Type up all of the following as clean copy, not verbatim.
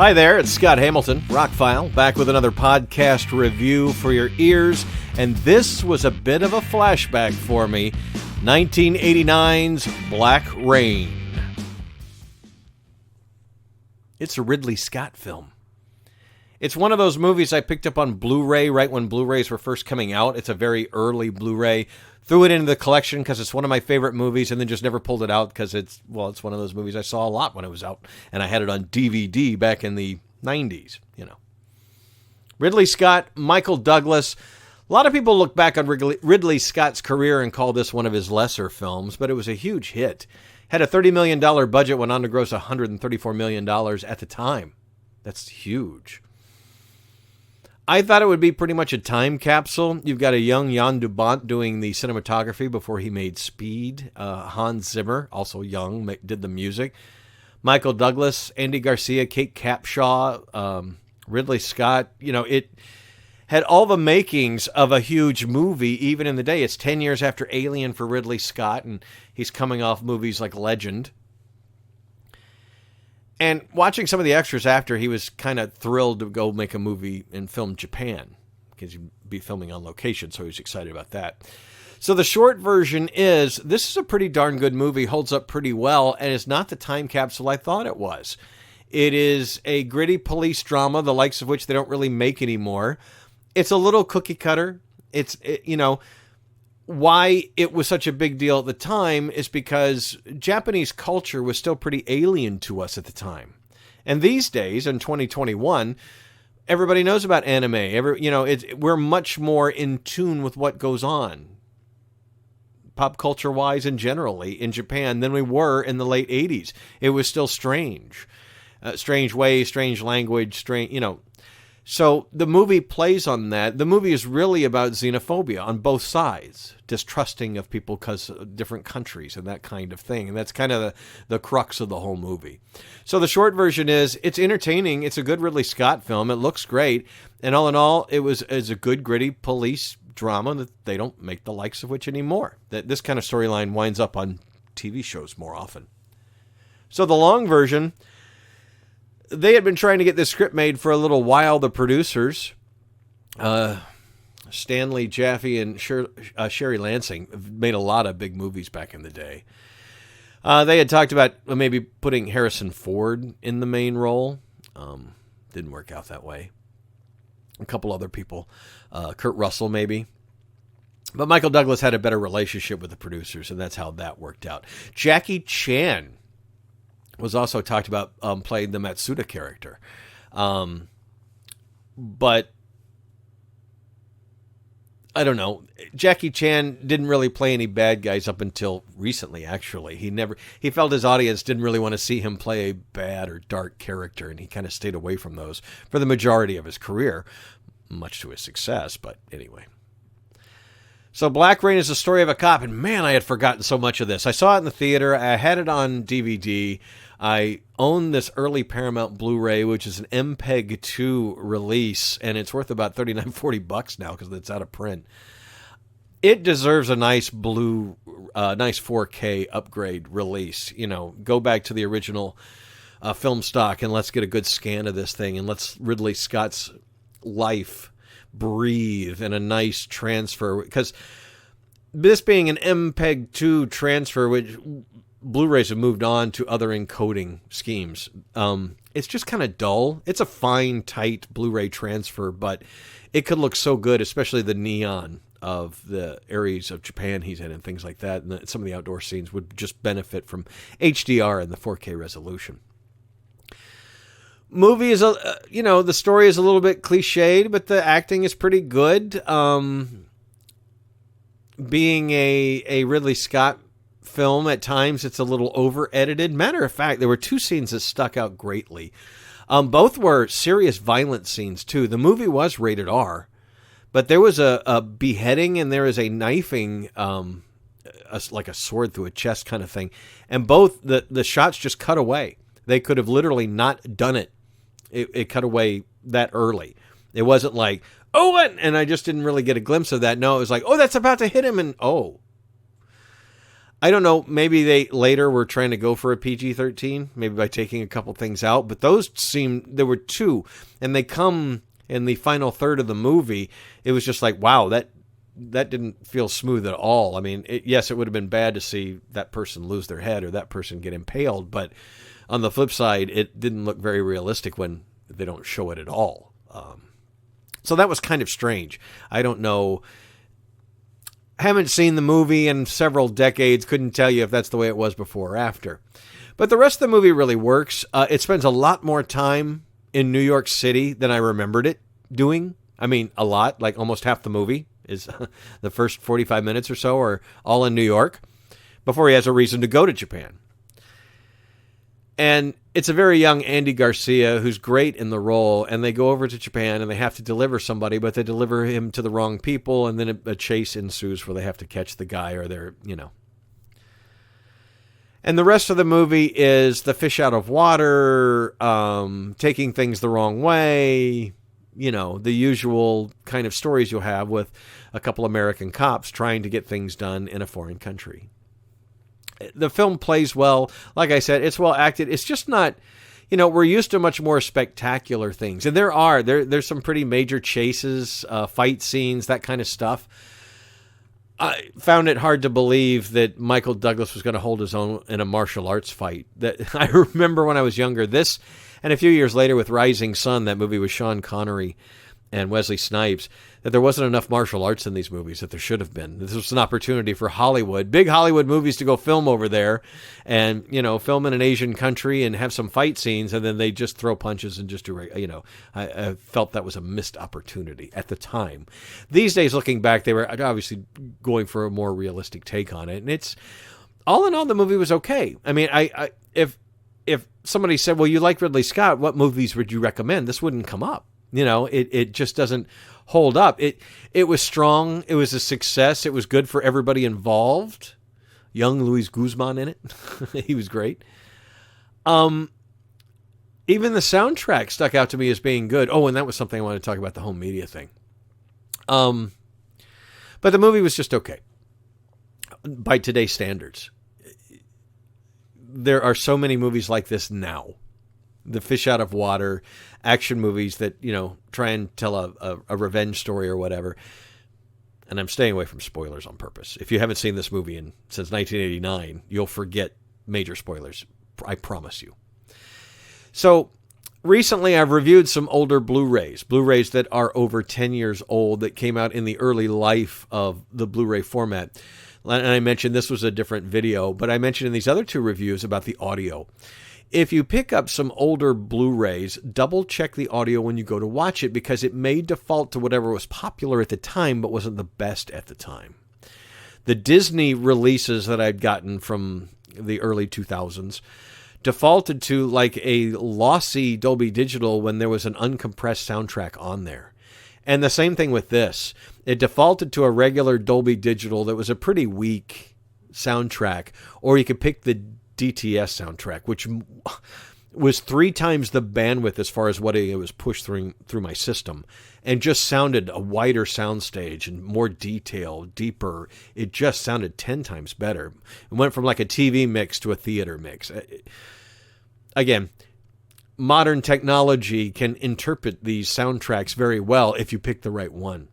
Hi there, it's Scott Hamilton, ROCKFILE, back with another podcast review for your ears. And this was a bit of a flashback for me. 1989's Black Rain. It's a Ridley Scott film. It's one of those movies I picked up on Blu-Ray right when Blu-rays were first coming out. It's a very early Blu-ray. Threw it into the collection because it's one of my favorite movies, and then just never pulled it out because it's one of those movies I saw a lot when it was out, and I had it on DVD back in the 90s, Ridley Scott, Michael Douglas. A lot of people look back on Ridley Scott's career and call this one of his lesser films, but it was a huge hit. Had a $30 million budget, went on to gross $134 million at the time. That's huge. I thought it would be pretty much a time capsule. You've got a young Jan Dubont doing the cinematography before he made Speed. Hans Zimmer, also young, did the music. Michael Douglas, Andy Garcia, Kate Capshaw, Ridley Scott. It had all the makings of a huge movie, even in the day. It's 10 years after Alien for Ridley Scott, and he's coming off movies like Legend. And watching some of the extras after, he was kind of thrilled to go make a movie and film Japan, because he'd be filming on location, so he was excited about that. So the short version is, this is a pretty darn good movie, holds up pretty well, and is not the time capsule I thought it was. It is a gritty police drama, the likes of which they don't really make anymore. It's a little cookie cutter. Why it was such a big deal at the time is because Japanese culture was still pretty alien to us at the time. And these days, in 2021, everybody knows about anime. We're much more in tune with what goes on, pop culture-wise and generally, in Japan than we were in the late 80s. It was still strange. Strange ways, strange language, So the movie plays on that. The movie is really about xenophobia on both sides, distrusting of people because of different countries and that kind of thing. And that's kind of the crux of the whole movie. So the short version is, it's entertaining. It's a good Ridley Scott film. It looks great. And all in all, it's a good, gritty police drama that they don't make the likes of which anymore. That this kind of storyline winds up on TV shows more often. So the long version, they had been trying to get this script made for a little while. The producers, Stanley Jaffe and Sherry Lansing, made a lot of big movies back in the day. They had talked about maybe putting Harrison Ford in the main role. Didn't work out that way. A couple other people, Kurt Russell maybe. But Michael Douglas had a better relationship with the producers, and that's how that worked out. Jackie Chan was also talked about playing the Matsuda character. But I don't know. Jackie Chan didn't really play any bad guys up until recently, actually. He felt his audience didn't really want to see him play a bad or dark character, and he kind of stayed away from those for the majority of his career, much to his success, but anyway. So Black Rain is the story of a cop, and man, I had forgotten so much of this. I saw it in the theater. I had it on DVD. I own this early Paramount Blu-ray, which is an MPEG-2 release, and it's worth about $39-40 now because it's out of print. It deserves a nice nice 4K upgrade release. Go back to the original film stock and let's get a good scan of this thing, and let's Ridley Scott's life breathe in a nice transfer, because this being an MPEG-2 transfer, which Blu-rays have moved on to other encoding schemes, it's just kind of dull. It's a fine, tight Blu-ray transfer, but it could look so good, especially the neon of the areas of Japan he's in and things like that, and some of the outdoor scenes would just benefit from HDR and the 4K resolution. Movie is the story is a little bit cliched, but the acting is pretty good. Being a Ridley Scott film, at times it's a little over edited. Matter of fact, there were two scenes that stuck out greatly. Both were serious violent scenes too. The movie was rated R, but there was a beheading and there is a knifing, like a sword through a chest kind of thing. And both the shots just cut away. They could have literally not done it. It cut away that early. It wasn't like, oh, and I just didn't really get a glimpse of that. No, it was like, oh, that's about to hit him, and oh. I don't know, maybe they later were trying to go for a PG-13, maybe by taking a couple things out, but there were two, and they come in the final third of the movie. It was just like, wow, that didn't feel smooth at all. I mean, yes, it would have been bad to see that person lose their head or that person get impaled, but on the flip side, it didn't look very realistic when they don't show it at all. So that was kind of strange. I don't know. Haven't seen the movie in several decades. Couldn't tell you if that's the way it was before or after. But the rest of the movie really works. It spends a lot more time in New York City than I remembered it doing. I mean, a lot, like almost half the movie is the first 45 minutes or so are all in New York before he has a reason to go to Japan. And it's a very young Andy Garcia who's great in the role, and they go over to Japan and they have to deliver somebody, but they deliver him to the wrong people, and then a chase ensues where they have to catch the guy or they're, And the rest of the movie is the fish out of water, taking things the wrong way, the usual kind of stories you'll have with a couple American cops trying to get things done in a foreign country. The film plays well. Like I said, it's well acted. It's just not, we're used to much more spectacular things. And there's some pretty major chases, fight scenes, that kind of stuff. I found it hard to believe that Michael Douglas was going to hold his own in a martial arts fight. That I remember when I was younger, this, and a few years later with Rising Sun, that movie with Sean Connery and Wesley Snipes, that there wasn't enough martial arts in these movies that there should have been. This was an opportunity for Hollywood, big Hollywood movies to go film over there and, film in an Asian country and have some fight scenes, and then they just throw punches and just do, I felt that was a missed opportunity at the time. These days, looking back, they were obviously going for a more realistic take on it. And it's, all in all, the movie was okay. I mean, if somebody said, well, you like Ridley Scott, what movies would you recommend? This wouldn't come up. It just doesn't hold up. It was strong. It was a success. It was good for everybody involved. Young Luis Guzman in it. He was great. Even the soundtrack stuck out to me as being good. Oh, and that was something I wanted to talk about, the home media thing. But the movie was just okay. By today's standards. There are so many movies like this now. The fish out of water action movies that, try and tell a revenge story or whatever. And I'm staying away from spoilers on purpose. If you haven't seen this movie since 1989, you'll forget major spoilers. I promise you. So recently I've reviewed some older Blu-rays that are over 10 years old that came out in the early life of the Blu-ray format. And I mentioned this was a different video, but I mentioned in these other two reviews about the audio. If you pick up some older Blu-rays, double check the audio when you go to watch it, because it may default to whatever was popular at the time but wasn't the best at the time. The Disney releases that I'd gotten from the early 2000s defaulted to like a lossy Dolby Digital when there was an uncompressed soundtrack on there. And the same thing with this. It defaulted to a regular Dolby Digital that was a pretty weak soundtrack, or you could pick the DTS soundtrack, which was 3 times the bandwidth as far as what it was pushed through my system, and just sounded a wider soundstage and more detail, deeper. It just sounded 10 times better. It went from like a TV mix to a theater mix. Again, modern technology can interpret these soundtracks very well if you pick the right one.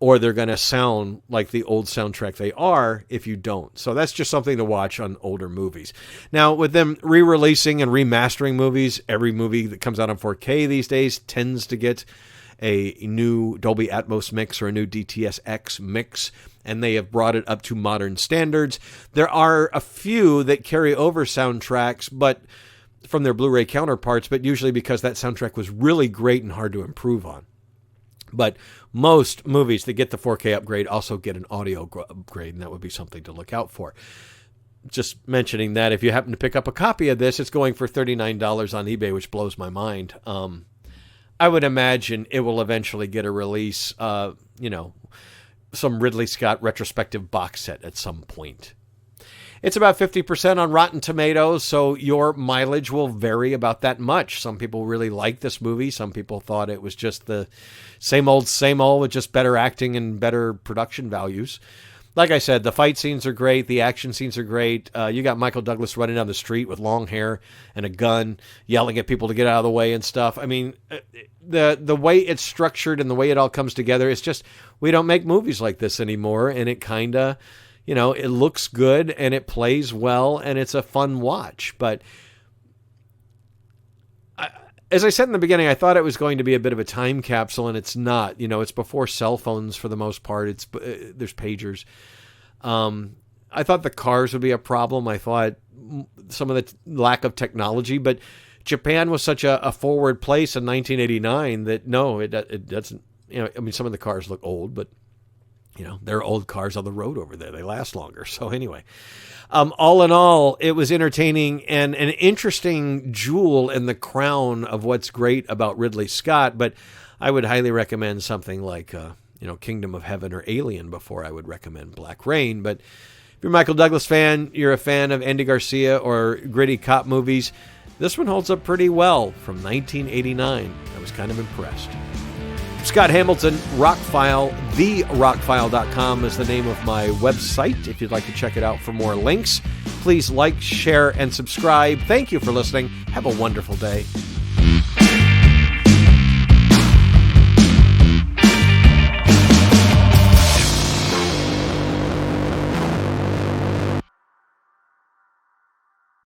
Or they're going to sound like the old soundtrack they are if you don't. So that's just something to watch on older movies. Now, with them re-releasing and remastering movies, every movie that comes out on 4K these days tends to get a new Dolby Atmos mix or a new DTS-X mix, and they have brought it up to modern standards. There are a few that carry over soundtracks, but from their Blu-ray counterparts, but usually because that soundtrack was really great and hard to improve on. But most movies that get the 4K upgrade also get an audio upgrade, and that would be something to look out for. Just mentioning that, if you happen to pick up a copy of this, it's going for $39 on eBay, which blows my mind. I would imagine it will eventually get a release, some Ridley Scott retrospective box set at some point. It's about 50% on Rotten Tomatoes, so your mileage will vary about that much. Some people really like this movie. Some people thought it was just the same old with just better acting and better production values. like I said, the fight scenes are great. The action scenes are great. You got Michael Douglas running down the street with long hair and a gun, yelling at people to get out of the way and stuff. I mean, the way it's structured and the way it all comes together, it's just, we don't make movies like this anymore. And it kind of, you know, it looks good and it plays well and it's a fun watch. But as I said in the beginning, I thought it was going to be a bit of a time capsule, and it's not. You know, it's before cell phones for the most part. There's pagers. I thought the cars would be a problem. I thought some of the lack of technology, but Japan was such a forward place in 1989 that no, it doesn't. You know, I mean, some of the cars look old, but you know, there are old cars on the road over there. They last longer. So anyway. All in all, it was entertaining and an interesting jewel in the crown of what's great about Ridley Scott. But I would highly recommend something like, Kingdom of Heaven or Alien before I would recommend Black Rain. But if you're a Michael Douglas fan, you're a fan of Andy Garcia or gritty cop movies, this one holds up pretty well from 1989. I was kind of impressed. Scott Hamilton, ROCKFILE, therockfile.com is the name of my website. If you'd like to check it out for more links, please like, share, and subscribe. Thank you for listening. Have a wonderful day.